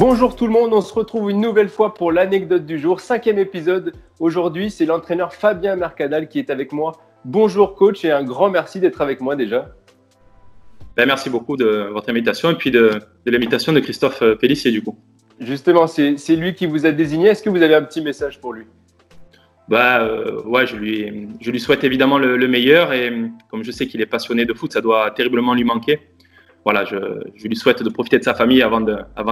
Bonjour tout le monde, on se retrouve une nouvelle fois pour l'anecdote du jour, 5e épisode. Aujourd'hui, c'est l'entraîneur Fabien Mercadal qui est avec moi. Bonjour coach et un grand merci d'être avec moi déjà. Merci beaucoup de votre invitation et puis de l'invitation de Christophe Pélissier du coup. Justement, c'est lui qui vous a désigné. Est-ce que vous avez un petit message pour lui? Ouais, je lui souhaite évidemment le meilleur et comme je sais qu'il est passionné de foot, ça doit terriblement lui manquer. Voilà, je lui souhaite de profiter de sa famille avant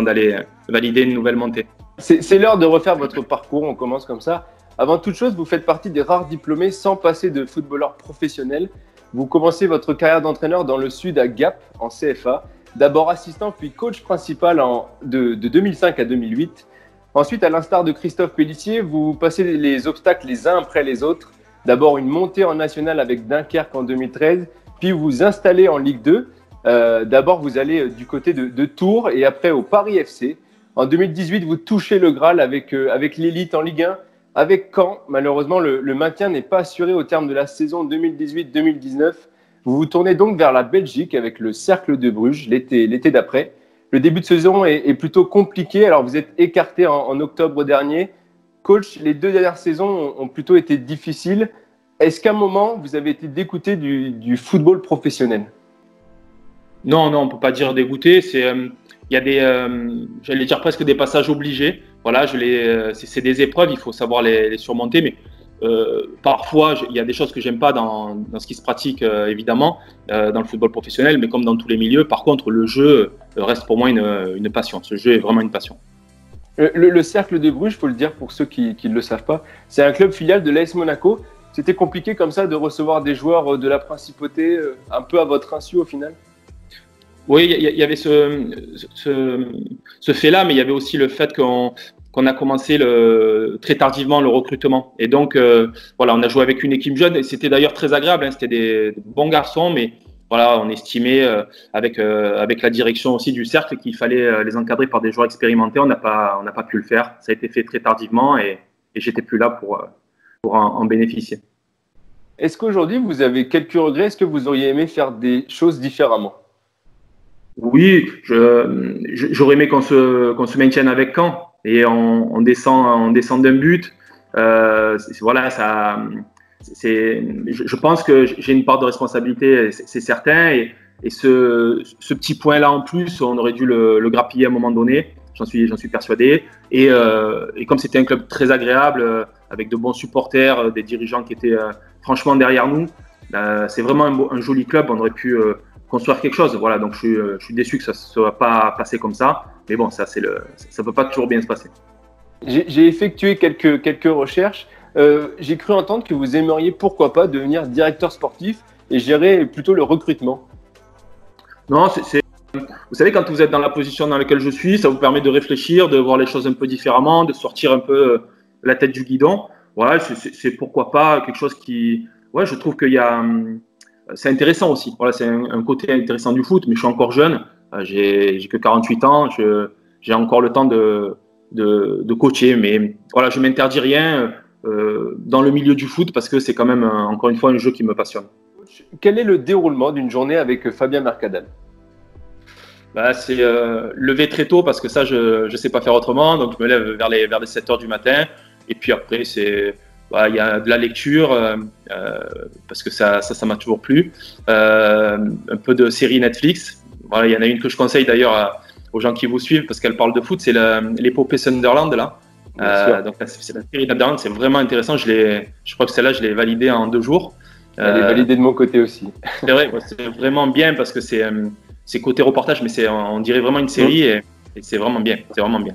d'aller valider une nouvelle montée. C'est l'heure de refaire votre parcours, on commence comme ça. Avant toute chose, vous faites partie des rares diplômés sans passer de footballeur professionnel. Vous commencez votre carrière d'entraîneur dans le sud à Gap, en CFA. D'abord assistant, puis coach principal de 2005 à 2008. Ensuite, à l'instar de Christophe Pélissier, vous passez les obstacles les uns après les autres. D'abord une montée en national avec Dunkerque en 2013, puis vous vous installez en Ligue 2. D'abord, vous allez du côté de Tours et après au Paris FC. En 2018, vous touchez le Graal avec l'élite en Ligue 1. Avec Caen, malheureusement, le maintien n'est pas assuré au terme de la saison 2018-2019. Vous vous tournez donc vers la Belgique avec le Cercle de Bruges l'été d'après. Le début de saison est plutôt compliqué, alors vous êtes écarté en octobre dernier. Coach, les 2 dernières saisons ont plutôt été difficiles. Est-ce qu'à un moment, vous avez été dégoûté du football professionnel? Non, on ne peut pas dire dégoûté. Il y a j'allais dire presque des passages obligés. Voilà, c'est des épreuves, il faut savoir les surmonter. Mais parfois, il y a des choses que j'aime pas dans ce qui se pratique, évidemment, dans le football professionnel, mais comme dans tous les milieux. Par contre, le jeu reste pour moi une passion. Ce jeu est vraiment une passion. Le Cercle de Bruges, il faut le dire pour ceux qui ne le savent pas, c'est un club filial de l'AS Monaco. C'était compliqué comme ça de recevoir des joueurs de la principauté, un peu à votre insu au final? Oui, il y avait ce fait-là, mais il y avait aussi le fait qu'on a commencé très tardivement le recrutement. Et donc, voilà, on a joué avec une équipe jeune et c'était d'ailleurs très agréable. C'était des bons garçons, mais voilà, on estimait avec la direction aussi du cercle qu'il fallait les encadrer par des joueurs expérimentés. On n'a pas pu le faire. Ça a été fait très tardivement et j'étais plus là pour en bénéficier. Est-ce qu'aujourd'hui, vous avez quelques regrets? Est-ce que vous auriez aimé faire des choses différemment? Oui, j'aurais aimé qu'on se maintienne avec Caen et on descend d'un but. Voilà, je pense que j'ai une part de responsabilité, c'est certain. Et ce petit point-là en plus, on aurait dû le grappiller à un moment donné. J'en suis persuadé. Et comme c'était un club très agréable, avec de bons supporters, des dirigeants qui étaient franchement derrière nous, c'est vraiment un joli club. On aurait pu construire quelque chose. Voilà, donc je suis déçu que ça ne soit pas passé comme ça. Mais bon, ça peut pas toujours bien se passer. J'ai effectué quelques recherches. J'ai cru entendre que vous aimeriez, pourquoi pas, devenir directeur sportif et gérer plutôt le recrutement. Non, vous savez, quand vous êtes dans la position dans laquelle je suis, ça vous permet de réfléchir, de voir les choses un peu différemment, de sortir un peu la tête du guidon. Voilà, c'est pourquoi pas quelque chose qui… Ouais, je trouve qu'il y a… C'est intéressant aussi. Voilà, c'est un côté intéressant du foot, mais je suis encore jeune. J'ai que 48 ans. J'ai encore le temps de coacher. Mais voilà, je ne m'interdis rien dans le milieu du foot parce que c'est quand même, encore une fois, un jeu qui me passionne. Quel est le déroulement d'une journée avec Fabien Mercadal? C'est lever très tôt parce que ça, je ne sais pas faire autrement. Donc, je me lève vers les 7 heures du matin. Et puis après, il y a de la lecture parce que ça m'a toujours plu. Un peu de séries Netflix. Voilà, il y en a une que je conseille d'ailleurs aux gens qui vous suivent parce qu'elle parle de foot. C'est l'épopée Sunderland là. Donc c'est la série Sunderland, c'est vraiment intéressant. Je crois que celle-là, je l'ai validée en 2 jours. Elle est validée de mon côté aussi. C'est vrai, c'est vraiment bien parce que c'est côté reportage, mais on dirait vraiment une série et c'est vraiment bien. C'est vraiment bien.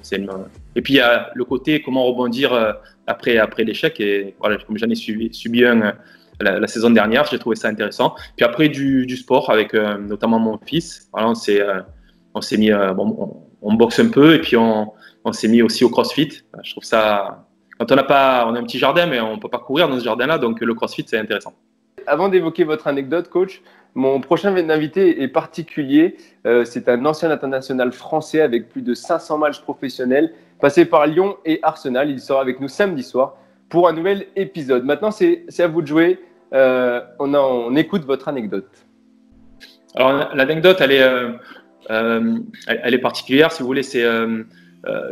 Et puis il y a le côté comment rebondir après l'échec. Et voilà, comme j'en ai subi un la saison dernière, j'ai trouvé ça intéressant. Puis après du sport avec notamment mon fils. Voilà, on s'est mis, on boxe un peu et puis on s'est mis aussi au CrossFit. Je trouve ça, quand on a un petit jardin, mais on peut pas courir dans ce jardin-là, donc le CrossFit c'est intéressant. Avant d'évoquer votre anecdote, coach, mon prochain invité est particulier. C'est un ancien international français avec plus de 500 matchs professionnels, passé par Lyon et Arsenal. Il sera avec nous samedi soir pour un nouvel épisode. Maintenant, c'est à vous de jouer. On écoute votre anecdote. Alors, l'anecdote, elle est particulière, si vous voulez.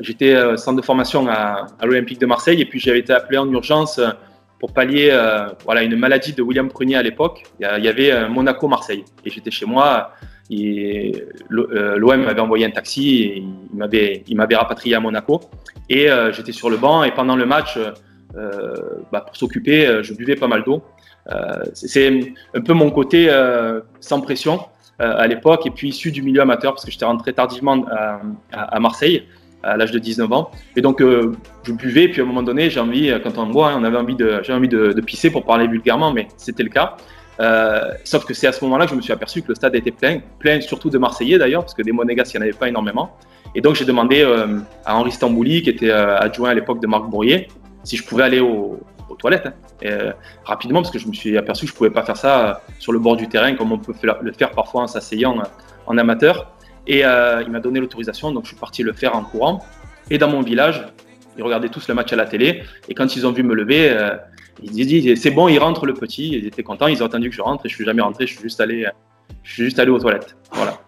j'étais centre de formation à l'Olympique de Marseille et puis j'avais été appelé en urgence pour pallier une maladie de William Prunier à l'époque. Il y avait Monaco-Marseille et j'étais chez moi. L'OM m'avait envoyé un taxi et il m'avait rapatrié à Monaco et j'étais sur le banc et pendant le match pour s'occuper je buvais pas mal d'eau. C'est un peu mon côté sans pression à l'époque et puis issu du milieu amateur parce que j'étais rentré tardivement à Marseille à l'âge de 19 ans et donc je buvais et puis à un moment donné quand on boit j'ai envie de pisser pour parler vulgairement mais c'était le cas. Sauf que c'est à ce moment-là que je me suis aperçu que le stade était plein surtout de Marseillais d'ailleurs, parce que des Monégasques, il n'y en avait pas énormément. Et donc j'ai demandé à Henri Stambouli, qui était adjoint à l'époque de Marc Bourrier, si je pouvais aller aux toilettes. Rapidement, parce que je me suis aperçu que je ne pouvais pas faire ça sur le bord du terrain, comme on peut le faire parfois en s'asseyant en amateur. Et il m'a donné l'autorisation, donc je suis parti le faire en courant. Et dans mon village, ils regardaient tous le match à la télé. Et quand ils ont vu me lever, ils disaient c'est bon, il rentre le petit. Ils étaient contents, ils ont attendu que je rentre et je suis jamais rentré. Je suis juste allé aux toilettes. Voilà.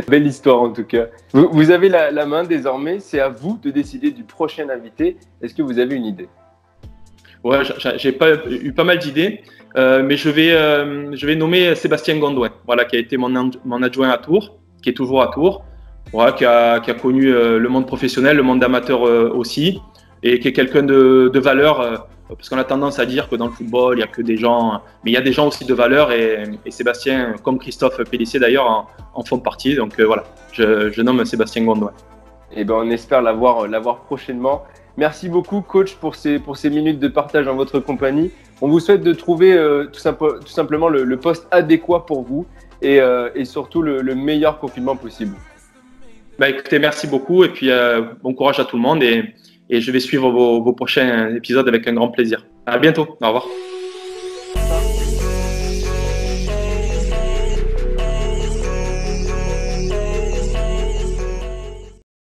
Belle histoire en tout cas. Vous avez la main désormais. C'est à vous de décider du prochain invité. Est-ce que vous avez une idée? Ouais, j'ai eu pas mal d'idées, mais je vais nommer Sébastien Gondouin, voilà, qui a été mon adjoint à Tours, qui est toujours à Tours. Voilà, qui a connu le monde professionnel, le monde amateur aussi, et qui est quelqu'un de valeur, parce qu'on a tendance à dire que dans le football, il n'y a que des gens, mais il y a des gens aussi de valeur, et Sébastien, comme Christophe Pélissier d'ailleurs, en font partie. Donc voilà, je nomme Sébastien Gondouin. Eh ben, on espère l'avoir prochainement. Merci beaucoup, coach, pour ces minutes de partage en votre compagnie. On vous souhaite de trouver tout simplement le poste adéquat pour vous et surtout le meilleur confinement possible. Écoutez, merci beaucoup et puis bon courage à tout le monde et je vais suivre vos prochains épisodes avec un grand plaisir. À bientôt. Au revoir.